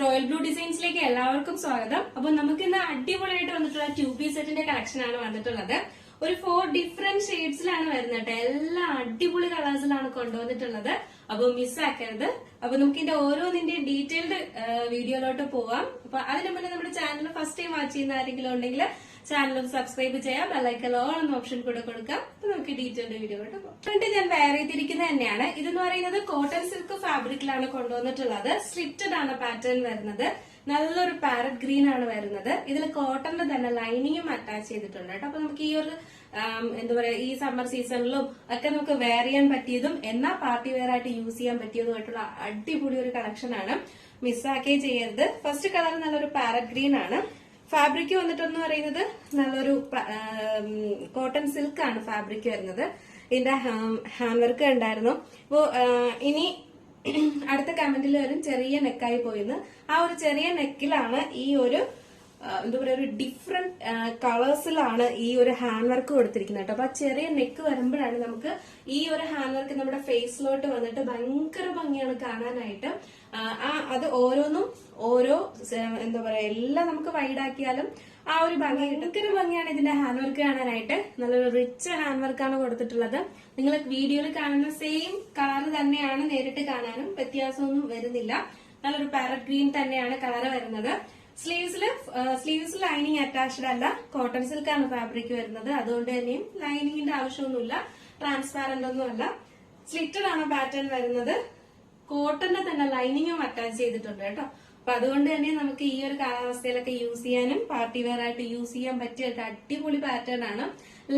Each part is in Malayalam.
റോയൽ ബ്ലൂ ഡിസൈൻസിലേക്ക് എല്ലാവർക്കും സ്വാഗതം. അപ്പൊ നമുക്ക് ഇന്ന് അടിപൊളിയായിട്ട് വന്നിട്ടുള്ള 2-piece സെറ്റിന്റെ കളക്ഷൻ ആണ് വന്നിട്ടുള്ളത്. ഒരു 4 ഡിഫറെന്റ് ഷെയ്ഡ്സിലാണ് വരുന്നത്. എല്ലാ അടിപൊളി കളേഴ്സിലാണ് കൊണ്ടുവന്നിട്ടുള്ളത്. അപ്പൊ മിസ്സാക്കരുത്. അപ്പൊ നമുക്ക് ഇതിന്റെ ഓരോന്നിന്റെ ഡീറ്റെയിൽഡ് വീഡിയോയിലോട്ട് പോവാം. അപ്പൊ അതിന് മുന്നേ നമ്മുടെ ചാനൽ ഫസ്റ്റ് ടൈം വാച്ച് ചെയ്യുന്ന ആരെങ്കിലും ഉണ്ടെങ്കിൽ ചാനൽ സബ്സ്ക്രൈബ് ചെയ്യാം, ബെല്ലൈക്കൺ ഓൾ എന്ന ഓപ്ഷൻ കൂടെ കൊടുക്കാം. അപ്പൊ നമുക്ക് ഡീറ്റെയിൽഡ് വീഡിയോയിലോട്ട് പോകാം. ഫ്രണ്ട് ഞാൻ വെയർ ചെയ്തിരിക്കുന്നത് തന്നെയാണ്. ഇതെന്ന് പറയുന്നത് കോട്ടൺ സിൽക്ക് ഫാബ്രിക്കിലാണ് കൊണ്ടുവന്നിട്ടുള്ളത്. സ്ട്രിക്റ്റഡ് ആണ് പാറ്റേൺ വരുന്നത്. നല്ലൊരു പാരറ്റ് ഗ്രീൻ ആണ് വരുന്നത്. ഇതിൽ കോട്ടണിൽ തന്നെ ലൈനിങ്ങും അറ്റാച്ച് ചെയ്തിട്ടുണ്ട് കേട്ടോ. അപ്പൊ നമുക്ക് ഈ ഒരു എന്താ പറയാ, ഈ സമ്മർ സീസണിലും ഒക്കെ നമുക്ക് വെയർ ചെയ്യാൻ പറ്റിയതും എന്നാൽ പാർട്ടി വെയർ ആയിട്ട് യൂസ് ചെയ്യാൻ പറ്റിയതുമായിട്ടുള്ള അടിപൊളി ഒരു കളക്ഷൻ ആണ്. മിസ്സാക്കേ ചെയ്യരുത്. ഫസ്റ്റ് കളർ നല്ലൊരു പാരറ്റ് ഗ്രീൻ ആണ്. ഫാബ്രിക് വന്നിട്ടെന്ന് പറയുന്നത് നല്ലൊരു കോട്ടൺ സിൽക്ക് ആണ് ഫാബ്രിക് വരുന്നത്. ഇതിന്റെ ഹാൻഡ് വർക്ക് ഉണ്ടായിരുന്നു. അപ്പോ ഇനി അടുത്ത കമന്റിൽ വരും ചെറിയ നെക്കായി പോയിന്ന്. ആ ഒരു ചെറിയ നെക്കിലാണ് ഈ ഒരു എന്താ പറയാ, ഒരു ഡിഫറെന്റ് കളേഴ്സിലാണ് ഈ ഒരു ഹാൻഡ് വർക്ക് കൊടുത്തിരിക്കുന്നത് കേട്ടോ. അപ്പൊ ആ ചെറിയ നെക്ക് വരുമ്പോഴാണ് നമുക്ക് ഈ ഒരു ഹാൻഡ് വർക്ക് നമ്മുടെ ഫേസിലോട്ട് വന്നിട്ട് ഭയങ്കര ഭംഗിയാണ് കാണാനായിട്ട്. അത് ഓരോന്നും ഓരോ എന്താ പറയാ, എല്ലാം നമുക്ക് വൈഡാക്കിയാലും ആ ഒരു ഭംഗി ഭയങ്കര ഭംഗിയാണ് ഇതിന്റെ ഹാൻഡ് വർക്ക് കാണാനായിട്ട്. നല്ലൊരു റിച്ച് ഹാൻഡ് വർക്കാണ് കൊടുത്തിട്ടുള്ളത്. നിങ്ങൾ വീഡിയോയിൽ കാണുന്ന സെയിം കളർ തന്നെയാണ് നേരിട്ട് കാണാനും വ്യത്യാസമൊന്നും വരുന്നില്ല. നല്ലൊരു പാരറ്റ് ഗ്രീൻ തന്നെയാണ് കളർ വരുന്നത്. സ്ലീവ്സിൽ ലൈനിങ് അറ്റാച്ച്ഡ് അല്ല, കോട്ടൺ സിൽക്ക് ആണ് ഫാബ്രിക് വരുന്നത്. അതുകൊണ്ട് തന്നെയും ലൈനിങ്ങിന്റെ ആവശ്യമൊന്നുമില്ല, ട്രാൻസ്പാരന്റ് ഒന്നും അല്ല. സ്ലിറ്റഡ് ആണ് പാറ്റേൺ വരുന്നത്. കോട്ടന്റെ തന്നെ ലൈനിങ്ങും അറ്റാച്ച് ചെയ്തിട്ടുണ്ട് കേട്ടോ. അപ്പൊ അതുകൊണ്ട് തന്നെ നമുക്ക് ഈ ഒരു കാലാവസ്ഥയിലൊക്കെ യൂസ് ചെയ്യാനും പാർട്ടി വെയർ ആയിട്ട് യൂസ് ചെയ്യാൻ പറ്റിയ അടിപൊളി പാറ്റേൺ ആണ്.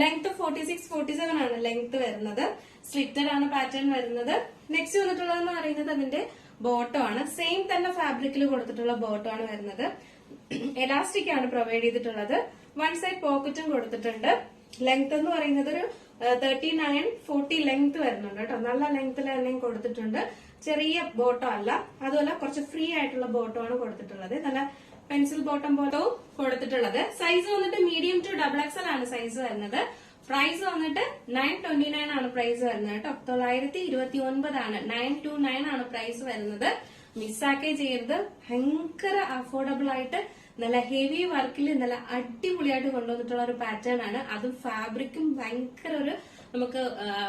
ലെങ്ത് 46-47 ആണ് ലെങ്ത് വരുന്നത്. സ്ലിറ്റഡ് ആണ് പാറ്റേൺ വരുന്നത്. നെക്സ്റ്റ് വന്നിട്ടുള്ളതെന്ന് പറയുന്നത് അതിന്റെ ബോട്ടം ആണ്. സെയിം തന്നെ ഫാബ്രിക്കിൽ കൊടുത്തിട്ടുള്ള ബോട്ടം ആണ് വരുന്നത്. എലാസ്റ്റിക് ആണ് പ്രൊവൈഡ് ചെയ്തിട്ടുള്ളത്. വൺ സൈഡ് പോക്കറ്റും കൊടുത്തിട്ടുണ്ട്. ലെങ്ത് എന്ന് പറയുന്നത് ഒരു 39-40 ലെങ്ത് വരുന്നുണ്ട് കേട്ടോ. നല്ല ലെങ്ത്തിൽ തന്നെ കൊടുത്തിട്ടുണ്ട്. ചെറിയ ബോട്ടം അല്ല, അതുപോലെ കുറച്ച് ഫ്രീ ആയിട്ടുള്ള ബോട്ടം ആണ് കൊടുത്തിട്ടുള്ളത്. നല്ല പെൻസിൽ ബോട്ടം ബോട്ടവും കൊടുത്തിട്ടുള്ളത്. സൈസ് വന്നിട്ട് മീഡിയം ടു XXL ആണ് സൈസ് വരുന്നത്. പ്രൈസ് വന്നിട്ട് 929 ആണ് പ്രൈസ് വരുന്നത് കേട്ടോ. 929 ആണ്, 929 ആണ് പ്രൈസ് വരുന്നത്. മിസ്സാക്കേ ചെയ്യരുത്. ഭയങ്കര അഫോർഡബിൾ ആയിട്ട് നല്ല ഹെവി വർക്കിൽ നല്ല അടിപൊളിയായിട്ട് കൊണ്ടുവന്നിട്ടുള്ള ഒരു പാറ്റേൺ ആണ്. അതും ഫാബ്രിക്കും ഭയങ്കര ഒരു നമുക്ക്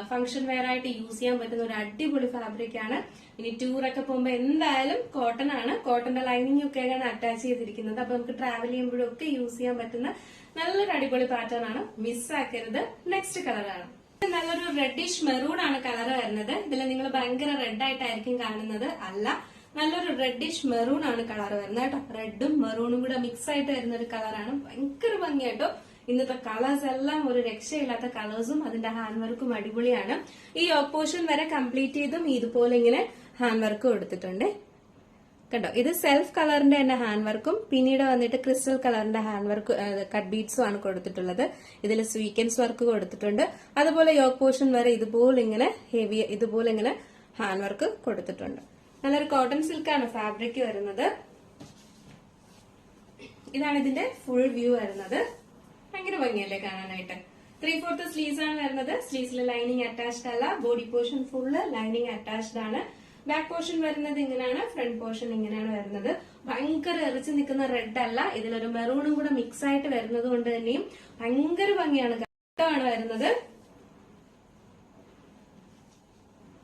ഫംഗ്ഷൻ വെയർ ആയിട്ട് യൂസ് ചെയ്യാൻ പറ്റുന്ന ഒരു അടിപൊളി ഫാബ്രിക് ആണ്. ഇനി ടൂറൊക്കെ പോകുമ്പോ എന്തായാലും കോട്ടൺ ആണ്. കോട്ടന്റെ ലൈനിങ് ഒക്കെയാണ് അറ്റാച്ച് ചെയ്തിരിക്കുന്നത്. അപ്പൊ നമുക്ക് ട്രാവൽ ചെയ്യുമ്പോഴും ഒക്കെ യൂസ് ചെയ്യാൻ പറ്റുന്ന നല്ലൊരു അടിപൊളി പാറ്റേൺ ആണ്. മിസ്സാക്കരുത്. നെക്സ്റ്റ് കളറാണ് നല്ലൊരു റെഡിഷ് മെറൂൺ ആണ് കളർ വരുന്നത്. ഇതിൽ നിങ്ങൾ ഭയങ്കര റെഡ് ആയിട്ടായിരിക്കും കാണുന്നത്, അല്ല, നല്ലൊരു റെഡിഷ് മെറൂൺ ആണ് കളർ വരുന്നത് കേട്ടോ. റെഡും മെറൂണും കൂടെ മിക്സ് ആയിട്ട് വരുന്ന ഒരു കളറാണ്. ഭയങ്കര ഭംഗിയായിട്ടോ. ഇന്നത്തെ കളേഴ്സ് എല്ലാം ഒരു രക്ഷയില്ലാത്ത കളേഴ്സും അതിന്റെ ഹാൻഡ് വർക്കും അടിപൊളിയാണ്. ഈ ഓപ്പോഷൻ വരെ കംപ്ലീറ്റ് ചെയ്തും ഇതുപോലെ ഇങ്ങനെ ഹാൻഡ് വർക്ക് കൊടുത്തിട്ടുണ്ട് കണ്ടോ. ഇത് സെൽഫ് കളറിന്റെ തന്നെ ഹാൻഡ് വർക്കും പിന്നീട് വന്നിട്ട് ക്രിസ്റ്റൽ കളറിന്റെ ഹാൻഡ് വർക്ക് കട്ട് ബീഡ്സും ആണ് കൊടുത്തിട്ടുള്ളത്. ഇതിൽ സ്വീക്കൻസ് വർക്ക് കൊടുത്തിട്ടുണ്ട്. അതുപോലെ യോക്ക് പോർഷൻ വരെ ഇതുപോലെ ഇങ്ങനെ ഹെവി ഇതുപോലെ ഇങ്ങനെ ഹാൻഡ് വർക്ക് കൊടുത്തിട്ടുണ്ട്. നല്ലൊരു കോട്ടൺ സിൽക്കാണ് ഫാബ്രിക് വരുന്നത്. ഇതാണ് ഇതിന്റെ ഫുൾ വ്യൂ വരുന്നത്. ഭയങ്കര ഭംഗിയല്ലേ കാണാനായിട്ട്. 3/4 സ്ലീവ്സ് ആണ് വരുന്നത്. സ്ലീവ്സിൽ ലൈനിങ് അറ്റാച്ച്ഡ് അല്ല. Body portion full lining attached ആണ്. ബാക്ക് പോർഷൻ വരുന്നത് ഇങ്ങനെയാണ്, ഫ്രണ്ട് പോർഷൻ ഇങ്ങനെയാണ് വരുന്നത്. ഭയങ്കര എറിച്ച് നിൽക്കുന്ന റെഡ് അല്ല, ഇതിലൊരു മെറൂണും കൂടെ മിക്സ് ആയിട്ട് വരുന്നത് കൊണ്ട് തന്നെയും ഭയങ്കര ഭംഗിയാണ്. ആണ് വരുന്നത്.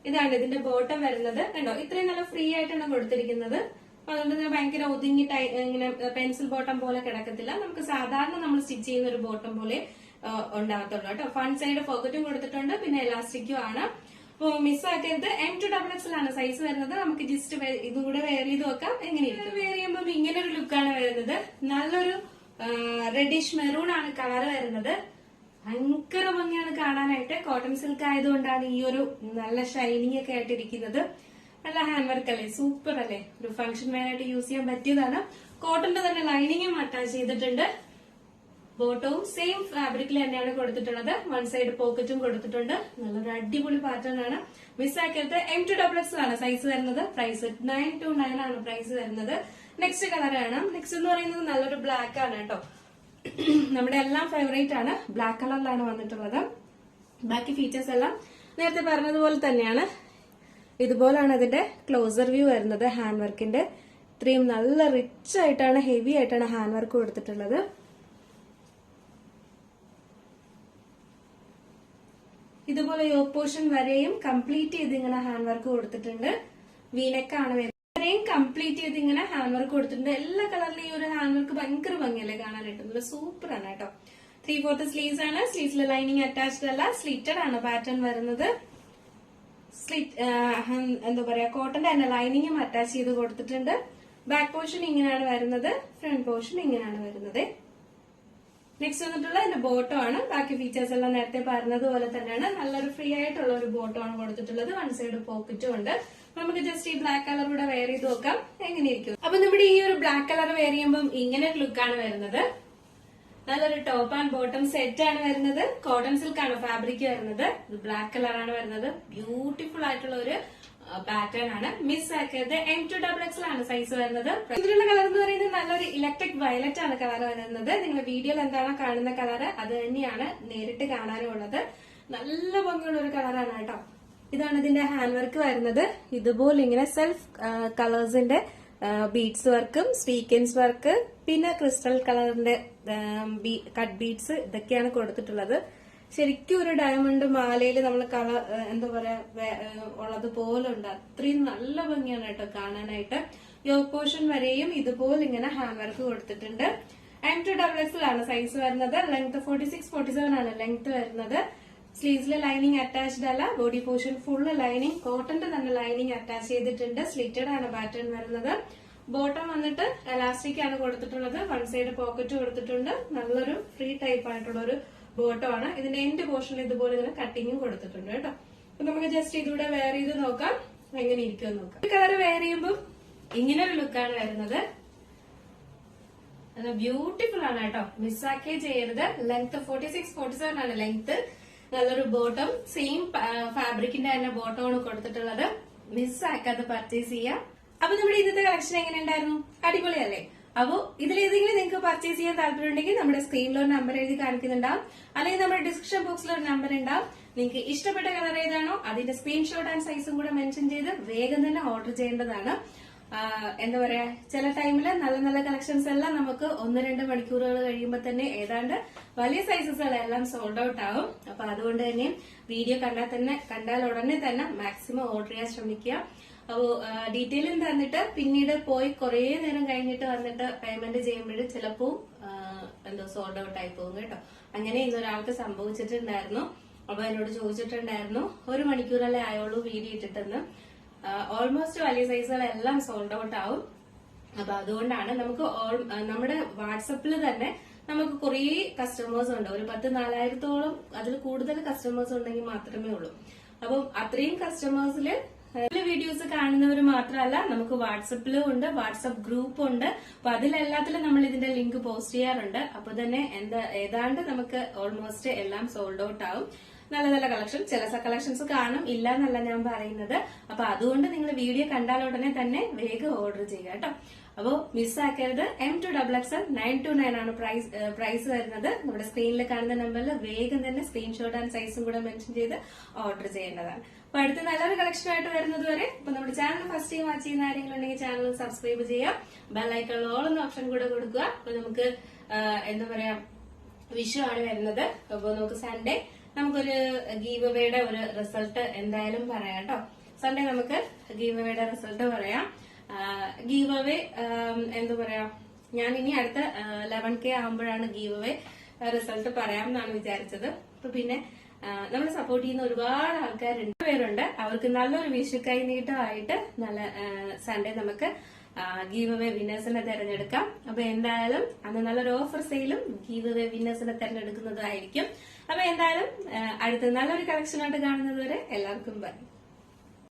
ഇതാണ് ഇതിന്റെ ബോട്ടം വരുന്നത് കണ്ടോ. ഇത്രയും നല്ല ഫ്രീ ആയിട്ടാണ് കൊടുത്തിരിക്കുന്നത്. അതുകൊണ്ട് തന്നെ ഭയങ്കര ഒതുങ്ങി ഇങ്ങനെ പെൻസിൽ ബോട്ടം പോലെ കിടക്കത്തില്ല. നമുക്ക് സാധാരണ നമ്മൾ സ്റ്റിച്ച് ചെയ്യുന്ന ഒരു ബോട്ടം പോലെ ഉണ്ടാകത്തുള്ളൂ കേട്ടോ. ഫ്രണ്ട് സൈഡ് പോക്കറ്റും കൊടുത്തിട്ടുണ്ട്, പിന്നെ എലാസ്റ്റിക്കും ആണ്. അപ്പൊ മിസ്സാക്കരുത്. M2XXL ആണ് സൈസ് വരുന്നത്. നമുക്ക് ജസ്റ്റ് ഇതും കൂടെ വെയർ ചെയ്ത് നോക്കാം എങ്ങനെയിരിക്കും. വെയർ ചെയ്യുമ്പോൾ ഇങ്ങനെ ഒരു ലുക്കാണ് വരുന്നത്. നല്ലൊരു റെഡിഷ് മെറൂൺ ആണ് കളർ വരുന്നത്. ഭയങ്കര ഭംഗിയാണ് കാണാനായിട്ട്. കോട്ടൺ സിൽക്ക് ആയതുകൊണ്ടാണ് ഈ ഒരു നല്ല ഷൈനിങ് ഒക്കെ ആയിട്ടിരിക്കുന്നത്. നല്ല ഹാൻഡ് വർക്ക് അല്ലേ, സൂപ്പർ അല്ലേ. ഒരു ഫംഗ്ഷൻ വെയർ ആയിട്ട് യൂസ് ചെയ്യാൻ പറ്റിയതാണ്. കോട്ടന്റെ തന്നെ ലൈനിങ്ങും അറ്റാച്ച് ചെയ്തിട്ടുണ്ട്. ബോട്ടവും സെയിം ഫാബ്രിക്കിൽ തന്നെയാണ് കൊടുത്തിട്ടുള്ളത്. വൺ സൈഡ് പോക്കറ്റും കൊടുത്തിട്ടുണ്ട്. നല്ലൊരു അടിപൊളി പാറ്റേൺ ആണ്. മിസ്സാക്കരുത്. M2XXL ആണ് സൈസ് വരുന്നത്. പ്രൈസ് 929 ആണ് പ്രൈസ് വരുന്നത്. നെക്സ്റ്റ് കളർ ആണ്. നെക്സ്റ്റ് എന്ന് പറയുന്നത് നല്ലൊരു ബ്ലാക്ക് ആണ് കേട്ടോ. നമ്മുടെ എല്ലാം ഫേവറേറ്റ് ആണ്. ബ്ലാക്ക് കളറിലാണ് വന്നിട്ടുള്ളത്. ബാക്കി ഫീച്ചേഴ്സ് എല്ലാം നേരത്തെ പറഞ്ഞതുപോലെ തന്നെയാണ്. ഇതുപോലാണ് അതിന്റെ ക്ലോസർ വ്യൂ വരുന്നത് ഹാൻഡ് വർക്കിന്റെ. ഇത്രയും നല്ല റിച്ച് ആയിട്ടാണ്, ഹെവി ആയിട്ടാണ് ഹാൻഡ് വർക്ക് കൊടുത്തിട്ടുള്ളത്. ഇതുപോലെ യോക്ക് പോർഷൻ വരെയും കംപ്ലീറ്റ് ചെയ്ത് ഇങ്ങനെ ഹാൻഡ് വർക്ക് കൊടുത്തിട്ടുണ്ട്. വീനെക്കാണ് വരെയും കംപ്ലീറ്റ് ചെയ്ത് ഇങ്ങനെ ഹാൻഡ് വർക്ക് കൊടുത്തിട്ടുണ്ട്. എല്ലാ കളറിലും ഈ ഒരു ഹാൻഡ് വർക്ക് ഭയങ്കര ഭംഗിയല്ലേ കാണാനായിട്ട്, നല്ല സൂപ്പർ ആണ് കേട്ടോ. 3/4 സ്ലീവ്സ് ആണ്. സ്ലീവ്സിലെ ലൈനിങ് അറ്റാച്ച്ഡ് അല്ല, സ്ലിറ്റഡ് ആണ് പാറ്റേൺ വരുന്നത്. എന്താ പറയാ, കോട്ടന്റെ തന്നെ ലൈനിങ്ങും അറ്റാച്ച് ചെയ്ത് കൊടുത്തിട്ടുണ്ട്. ബാക്ക് പോർഷൻ ഇങ്ങനെയാണ് വരുന്നത്, ഫ്രണ്ട് പോർഷൻ ഇങ്ങനെയാണ് വരുന്നത്. നെക്സ്റ്റ് വന്നിട്ടുള്ള എന്റെ ബോട്ടം ആണ്. ബാക്കി ഫീച്ചേഴ്സ് എല്ലാം നേരത്തെ പറഞ്ഞതുപോലെ തന്നെയാണ്. നല്ലൊരു ഫ്രീ ആയിട്ടുള്ള ഒരു ബോട്ടം ആണ് കൊടുത്തിട്ടുള്ളത്. വൺ സൈഡ് പോക്കറ്റും ഉണ്ട്. നമുക്ക് ജസ്റ്റ് ഈ ബ്ലാക്ക് കളർ കൂടെ വെയർ ചെയ്ത് നോക്കാം എങ്ങനെയിരിക്കും. അപ്പൊ നമ്മുടെ ഈ ഒരു ബ്ലാക്ക് കളർ വെയർ ചെയ്യുമ്പോൾ ഇങ്ങനെ ഒരു ലുക്കാണ് വരുന്നത്. നല്ലൊരു ടോപ്പ് ആൻഡ് ബോട്ടം സെറ്റ് ആണ് വരുന്നത്. കോട്ടൺ സിൽക്ക് ആണ് ഫാബ്രിക് വരുന്നത്. ബ്ലാക്ക് കളർ ആണ് വരുന്നത്. ബ്യൂട്ടിഫുൾ ആയിട്ടുള്ള ഒരു പാറ്റേൺ ആണ്. മിസ് ആക്കരുത്. M2XX ആണ് സൈസ് വരുന്നത്. ഇതിലുള്ള കളർ എന്ന് പറയുന്നത് നല്ലൊരു ഇലക്ട്രിക് വയലറ്റ് ആണ് കളർ വരുന്നത്. നിങ്ങൾ വീഡിയോയിൽ എന്താണോ കാണുന്ന കളർ അത് തന്നെയാണ് നേരിട്ട് കാണാനും ഉള്ളത്. നല്ല ഭംഗിയുള്ള ഒരു കളറാണ് കേട്ടോ. ഇതാണ് ഇതിന്റെ ഹാൻഡ് വർക്ക് വരുന്നത്. ഇതുപോലെ ഇങ്ങനെ സെൽഫ് കളേഴ്സിന്റെ ബീഡ്സ് വർക്കും സ്വീക്വൻസ് വർക്ക് പിന്നെ ക്രിസ്റ്റൽ കളറിന്റെ കട്ട് ബീഡ്സ് ഇതൊക്കെയാണ് കൊടുത്തിട്ടുള്ളത്. ശരിക്കും ഒരു ഡയമണ്ട് മാലയിൽ നമ്മൾ കളർ എന്താ പറയാ ഉള്ളതുപോലെ ഉണ്ട്. അത്രയും നല്ല ഭംഗിയാണ് കേട്ടോ കാണാനായിട്ട്. യോക്ക് പോർഷൻ വരെയും ഇതുപോലെ ഇങ്ങനെ ഹാൻഡ് വർക്ക് കൊടുത്തിട്ടുണ്ട്. M2XX ആണ് സൈസ് വരുന്നത്. ലെങ്ത് 46-47 ആണ് ലെങ്ത് വരുന്നത്. സ്ലീവ്സിലെ ലൈനിങ് അറ്റാച്ച്ഡ് അല്ല. ബോഡി പോർഷൻ ഫുള്ള് ലൈനിങ്, കോട്ടന്റെ തന്നെ ലൈനിങ് അറ്റാച്ച് ചെയ്തിട്ടുണ്ട്. സ്ലിറ്റഡ് ആണ് പാറ്റേൺ വരുന്നത്. ബോട്ടം വന്നിട്ട് എലാസ്റ്റിക് ആണ് കൊടുത്തിട്ടുള്ളത്. വൺ സൈഡ് പോക്കറ്റ് കൊടുത്തിട്ടുണ്ട്. നല്ലൊരു ഫ്രീ ടൈപ്പ് ആയിട്ടുള്ള ഒരു ബോട്ടം ആണ്. ഇതിന്റെ എൻഡ് പോർഷനിൽ ഇതുപോലെ ഇങ്ങനെ കട്ടിങ്ങും കൊടുത്തിട്ടുണ്ട് കേട്ടോ. അപ്പൊ നമുക്ക് ജസ്റ്റ് ഇതിലൂടെ വെയർ ചെയ്ത് നോക്കാം എങ്ങനെ ഇരിക്കും നോക്കാം. ഈ കളർ വെയർ ചെയ്യുമ്പോൾ ഇങ്ങനെ ഒരു ലുക്കാണ് വരുന്നത്. അത് ബ്യൂട്ടിഫുൾ ആണ് കേട്ടോ, മിസ്സാക്കേ ചെയ്യരുത്. ലെങ്ത് 46-47 ആണ് ലെങ്ത്. നല്ലൊരു ബോട്ടം, സെയിം ഫാബ്രിക്കിന്റെ തന്നെ ബോട്ടം ആണ് കൊടുത്തിട്ടുള്ളത്. മിസ്സാക്കാതെ പർച്ചേസ് ചെയ്യാം. അപ്പൊ നമ്മുടെ ഇന്നത്തെ കളക്ഷൻ എങ്ങനെ ഉണ്ടായിരുന്നു? അടിപൊളിയല്ലേ? അപ്പോ ഇതിലേതെങ്കിലും നിങ്ങൾക്ക് പർച്ചേസ് ചെയ്യാൻ താല്പര്യമുണ്ടെങ്കിൽ നമ്മുടെ സ്ക്രീനിൽ ഒരു നമ്പർ എഴുതി കാണിക്കുന്നുണ്ടാവും, അല്ലെങ്കിൽ നമ്മുടെ ഡിസ്ക്രിപ്ഷൻ ബോക്സിൽ ഒരു നമ്പർ ഉണ്ടാവും. നിങ്ങൾക്ക് ഇഷ്ടപ്പെട്ട കളർ ഏതാണോ അതിന്റെ സ്ക്രീൻഷോട്ട് ആൻഡ് സൈസും കൂടെ മെൻഷൻ ചെയ്ത് വേഗം തന്നെ ഓർഡർ ചെയ്യേണ്ടതാണ്. എന്താ പറയാ, ചില ടൈമില് നല്ല നല്ല കളക്ഷൻസ് എല്ലാം നമുക്ക് 1-2 മണിക്കൂറുകൾ കഴിയുമ്പോൾ തന്നെ ഏതാണ്ട് വലിയ സൈസസുകളെല്ലാം സോൾഡ് ഔട്ട് ആവും. അപ്പൊ അതുകൊണ്ട് തന്നെ വീഡിയോ കണ്ടാൽ ഉടനെ തന്നെ മാക്സിമം ഓർഡർ ചെയ്യാൻ ശ്രമിക്കുക. അപ്പോ ഡീറ്റെയിലും തന്നിട്ട് പിന്നീട് പോയി കുറെ നേരം കഴിഞ്ഞിട്ട് വന്നിട്ട് പേയ്മെന്റ് ചെയ്യുമ്പോൾ ചിലപ്പോ എന്തോ സോൾഡ് ഔട്ട് ആയി പോകും കേട്ടോ. അങ്ങനെ ഇന്നൊരാൾക്ക് സംഭവിച്ചിട്ടുണ്ടായിരുന്നു. അപ്പൊ എന്നോട് ചോദിച്ചിട്ടുണ്ടായിരുന്നു 1 മണിക്കൂറല്ലേ ആയുള്ളൂ വീഡിയോ ഇട്ടിട്ടെന്ന്. ഓൾമോസ്റ്റ് വലിയ സൈസുകളെല്ലാം സോൾഡ് ഔട്ട് ആവും. അപ്പൊ അതുകൊണ്ടാണ് നമുക്ക് നമ്മുടെ വാട്സപ്പിൽ തന്നെ നമുക്ക് കുറെ കസ്റ്റമേഴ്സ് ഉണ്ട്. ഒരു 10,000-4,000-ഓളം അതിൽ കൂടുതൽ കസ്റ്റമേഴ്സ് ഉണ്ടെങ്കിൽ മാത്രമേ ഉള്ളൂ. അപ്പം അത്രയും കസ്റ്റമേഴ്സില് വീഡിയോസ് കാണുന്നവർ മാത്രമല്ല, നമുക്ക് വാട്സപ്പിലും ഉണ്ട്, വാട്സപ്പ് ഗ്രൂപ്പ് ഉണ്ട്. അപ്പൊ അതിലെല്ലാത്തിലും നമ്മൾ ഇതിന്റെ ലിങ്ക് പോസ്റ്റ് ചെയ്യാറുണ്ട്. അപ്പൊ തന്നെ ഏതാണ്ട് നമുക്ക് ഓൾമോസ്റ്റ് എല്ലാം സോൾഡ് ഔട്ട് ആവും. നല്ല നല്ല കളക്ഷൻ, ചില കളക്ഷൻസ് കാണും, ഇല്ല എന്നല്ല ഞാൻ പറയുന്നത്. അപ്പൊ അതുകൊണ്ട് നിങ്ങൾ വീഡിയോ കണ്ടാൽ ഉടനെ തന്നെ വേഗം ഓർഡർ ചെയ്യുക കേട്ടോ. അപ്പോ മിസ്സാക്കരുത്. M2XX 929 ആണ് പ്രൈസ് വരുന്നത്. നമ്മുടെ സ്ക്രീനിൽ കാണുന്ന നമ്പറിൽ വേഗം തന്നെ സ്ക്രീൻഷോട്ട് ആൻഡ് സൈസും കൂടെ മെൻഷൻ ചെയ്ത് ഓർഡർ ചെയ്യേണ്ടതാണ്. അപ്പൊ അടുത്ത നല്ലൊരു കളക്ഷനായിട്ട് വരുന്നത് വരെ ഇപ്പൊ നമ്മുടെ ചാനൽ ഫസ്റ്റ് ടൈം വാച്ച് ചെയ്യുന്ന ആരെങ്കിലും ഉണ്ടെങ്കിൽ ചാനൽ സബ്സ്ക്രൈബ് ചെയ്യാം. ബെല്ലൈക്കൺ ഓൾ എന്ന ഓപ്ഷൻ കൂടെ കൊടുക്കുക. അപ്പൊ നമുക്ക് എന്താ പറയാ, വിഷു ആണ് വരുന്നത്. അപ്പൊ നമുക്ക് സൺഡേ നമുക്കൊരു ഗീവ് അവേയുടെ ഒരു റിസൾട്ട് എന്തായാലും പറയാം കേട്ടോ. സൺഡേ നമുക്ക് ഗീവ് അവേയുടെ റിസൾട്ട് പറയാം. ഗീവ് അവേ എന്താ പറയാ, ഞാൻ ഇനി അടുത്ത 11K ആകുമ്പോഴാണ് ഗീവ് അവേ റിസൾട്ട് പറയാമെന്നാണ് വിചാരിച്ചത്. അപ്പൊ പിന്നെ നമ്മളെ സപ്പോർട്ട് ചെയ്യുന്ന ഒരുപാട് ആൾക്കാരുണ്ട്, പേരുണ്ട്. അവർക്ക് നല്ലൊരു വിഷു കൈനീട്ടമായിട്ട് നല്ല സൺഡേ നമുക്ക് ഗീവ് അവേ വിന്നേഴ്സിനെ തെരഞ്ഞെടുക്കാം. അപ്പൊ എന്തായാലും അന്ന് നല്ലൊരു ഓഫർ സെയിലും ഗീവ് അവേ വിന്നേഴ്സിനെ തെരഞ്ഞെടുക്കുന്നതായിരിക്കും. അപ്പൊ എന്തായാലും അടുത്ത നല്ലൊരു കളക്ഷനായിട്ട് കാണുന്നത് വരെ എല്ലാവർക്കും ബൈ.